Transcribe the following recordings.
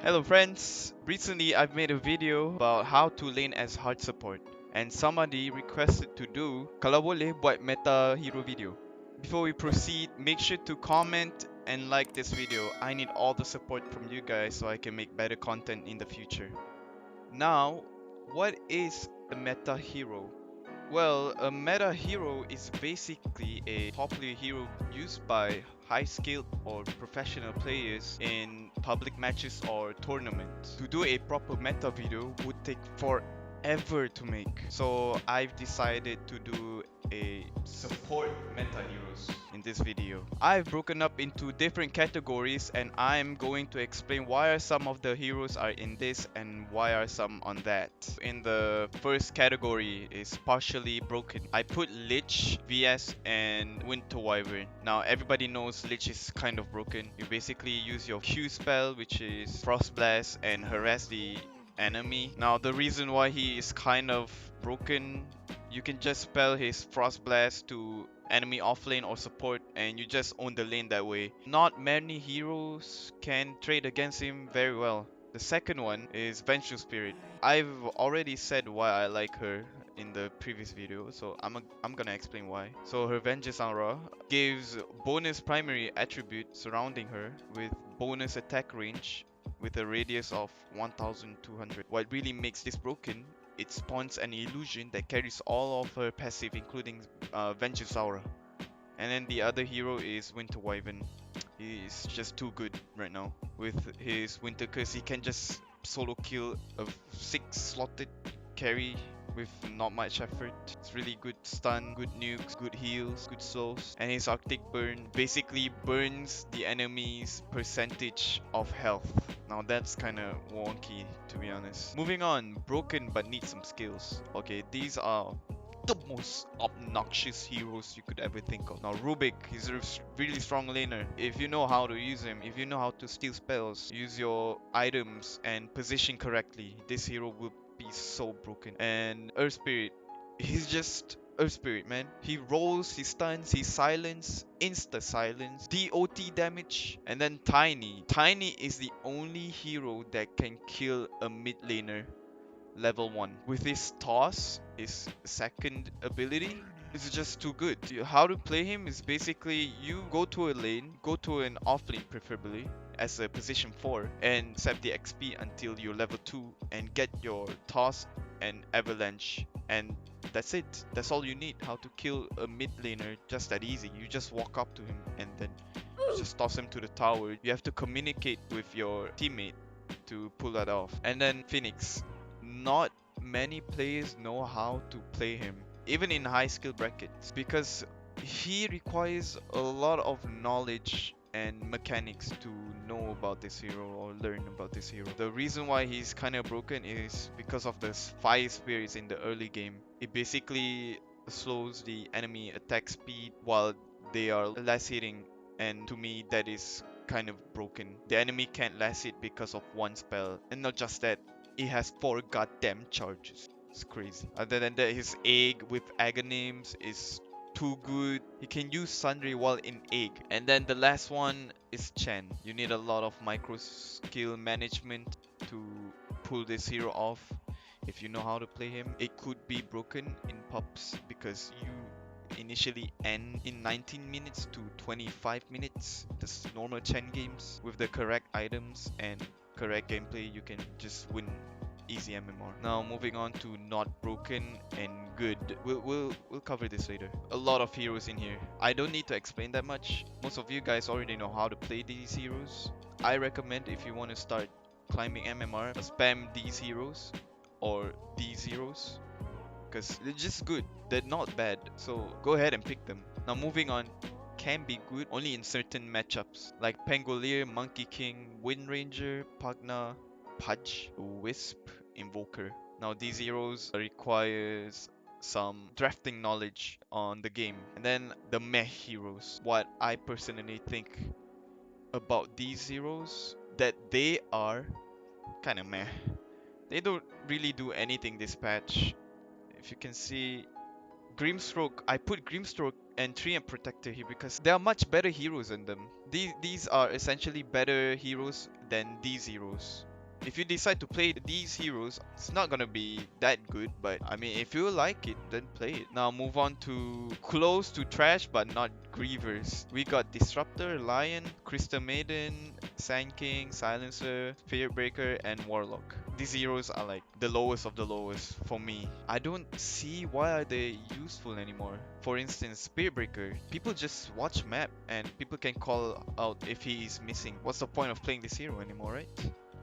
Hello friends! Recently I've made a video about how to lane as hard support and somebody requested to do kalau boleh buat meta hero video. Before we proceed, make sure to comment and like this video. I need all the support from you guys so I can make better content in the future. Now, what is a meta hero? Well, a meta hero is basically a popular hero used by high skilled or professional players in public matches or tournaments. To do a proper meta video would take forever to make. So I've decided to do a support meta heroes in this video. I've broken up into different categories and I'm going to explain why are some of the heroes are in this and why are some on that. In the first category is partially broken. I put Lich, VS and Winter Wyvern. Now everybody knows Lich is kind of broken. You basically use your Q spell, which is Frost Blast, and harass the enemy. Now the reason why he is kind of broken, you can just spell his Frost Blast to enemy offlane or support and you just own the lane that way. Not many heroes can trade against him very well. The second one is Vengeful Spirit. I've already said why I like her in the previous video, so I'm gonna explain why. So her Vengeance Aura gives bonus primary attribute surrounding her with bonus attack range with a radius of 1200. What really makes this broken, it spawns an illusion that carries all of her passive including Vengeance Aura. And then the other hero is Winter Wyvern. He's just too good right now. With his Winter Curse, he can just solo kill a 6 slotted carry with not much effort. It's really good stun, good nukes, good heals, good souls. And his Arctic Burn basically burns the enemy's percentage of health. Now that's kinda wonky to be honest. Moving on, broken but need some skills. Okay, these are the most obnoxious heroes you could ever think of. Now Rubik, he's a really strong laner. If you know how to use him, if you know how to steal spells, use your items and position correctly, this hero will be so broken. And Earth Spirit, he's just Earth Spirit, man. He rolls, he stuns, he silence, insta silence, DOT damage, and then Tiny. Tiny is the only hero that can kill a mid laner level 1. With his toss, his second ability, it's just too good. How to play him is basically you go to a lane, go to an off lane preferably as a position 4 and accept the XP until you're level 2 and get your toss and avalanche, and that's it. That's all you need. How to kill a mid laner, just that easy. You just walk up to him and then just toss him to the tower. You have to communicate with your teammate to pull that off. And then Phoenix, not many players know how to play him, even in high skill brackets, because he requires a lot of knowledge and mechanics to know about this hero or learn about this hero. The reason why he's kind of broken is because of the fire spirits in the early game. It basically slows the enemy attack speed while they are last hitting, and to me that is kind of broken. The enemy can't last hit because of one spell, and not just that, it has 4 goddamn charges. It's crazy. Other than that, his egg with Aghanims is too good. He can use Sundry while in egg. And then the last one is Chen. You need a lot of micro skill management to pull this hero off. If you know how to play him, it could be broken in pubs because you initially end in 19 minutes to 25 minutes. That's normal Chen games. With the correct items and correct gameplay, you can just win easy MMR. Now moving on to not broken and good. We'll cover this later. A lot of heroes in here. I don't need to explain that much. Most of you guys already know how to play these heroes. I recommend if you want to start climbing MMR, spam these heroes or these heroes, because they're just good. They're not bad. So go ahead and pick them. Now moving on, can be good only in certain matchups like Pangolier, Monkey King, Wind Ranger, Pugna, Pudge, Wisp, Invoker. Now these heroes requires some drafting knowledge on the game. And then the meh heroes. What I personally think about these heroes, that they are kind of meh. They don't really do anything this patch. If you can see, Grimstroke, I put Grimstroke and Treant Protector here because there are much better heroes than them. These are essentially better heroes than these heroes. If you decide to play these heroes, it's not gonna be that good, but I mean, if you like it, then play it. Now move on to close to trash, but not grievers. We got Disruptor, Lion, Crystal Maiden, Sand King, Silencer, Spirit Breaker, and Warlock. These heroes are like the lowest of the lowest for me. I don't see why are they useful anymore. For instance, Spirit Breaker. People just watch map and people can call out if he is missing. What's the point of playing this hero anymore, right?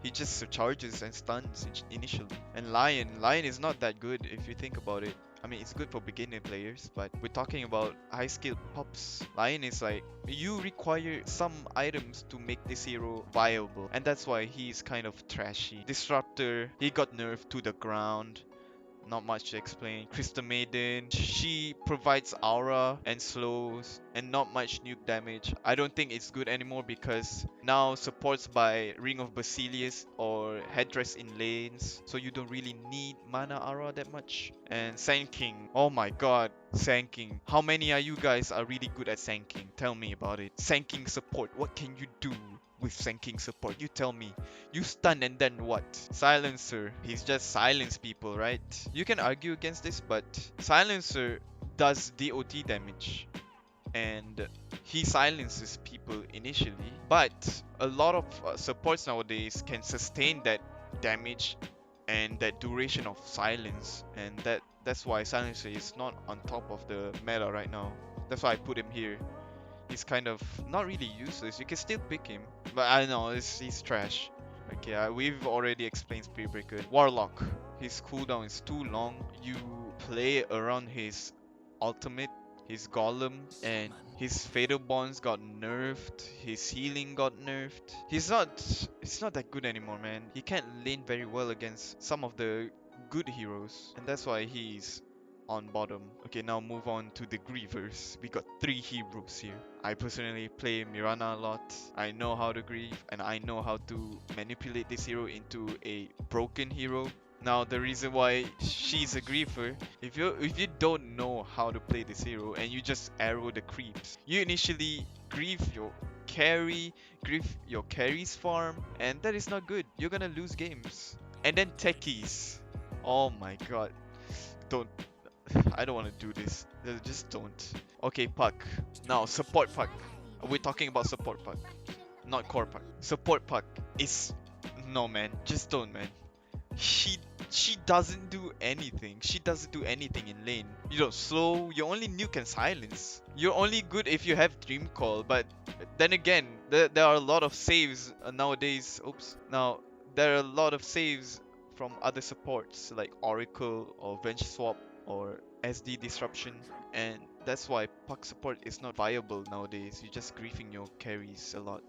He just charges and stuns initially. And Lion is not that good if you think about it. I mean, it's good for beginner players, but we're talking about high skill pops. Lion is like, you require some items to make this hero viable, and that's why he's kind of trashy. Disruptor, he got nerfed to the ground. Not much to explain. Crystal Maiden, she provides aura and slows and not much nuke damage. I don't think it's good anymore because now supports by Ring of Basilius or Headdress in lanes, so you don't really need mana aura that much. And Sand King, oh my god, Sand King. How many are you guys are really good at Sand King? Tell me about it. Sand King support, what can you do with Sand King support? You tell me. You stun and then what? Silencer. He's just silence people, right? You can argue against this, but Silencer does DOT damage. And he silences people initially. But a lot of supports nowadays can sustain that damage and that duration of silence. And that's why Silencer is not on top of the meta right now. That's why I put him here. He's kind of not really useless. You can still pick him, but I know he's trash. Okay, we've already explained Spirit Breaker. Warlock, his cooldown is too long. You play around his ultimate, his golem, and his fatal bonds got nerfed. His healing got nerfed. It's not that good anymore, man. He can't lane very well against some of the good heroes, and that's why he's on bottom. Okay, now move on to the grievers. We got 3 heroes here. I personally play Mirana a lot. I know how to grieve and I know how to manipulate this hero into a broken hero. Now the reason why she's a griever, if you don't know how to play this hero and you just arrow the creeps, you initially grieve your carry, grieve your carry's farm, and that is not good. You're gonna lose games. And then techies. Oh my god. Don't I don't want to do this. Just don't. Okay, Puck. Now, support Puck. We're talking about support Puck, not core Puck. Support Puck is... No, man. Just don't, man. She she doesn't do anything. She doesn't do anything in lane. You don't slow. You only nuke and silence. You're only good if you have Dream Call. But then again, there are a lot of saves nowadays. Oops. Now, there are a lot of saves from other supports like Oracle or Venge Swap or SD Disruption, and that's why puck support is not viable nowadays. You're just griefing your carries a lot.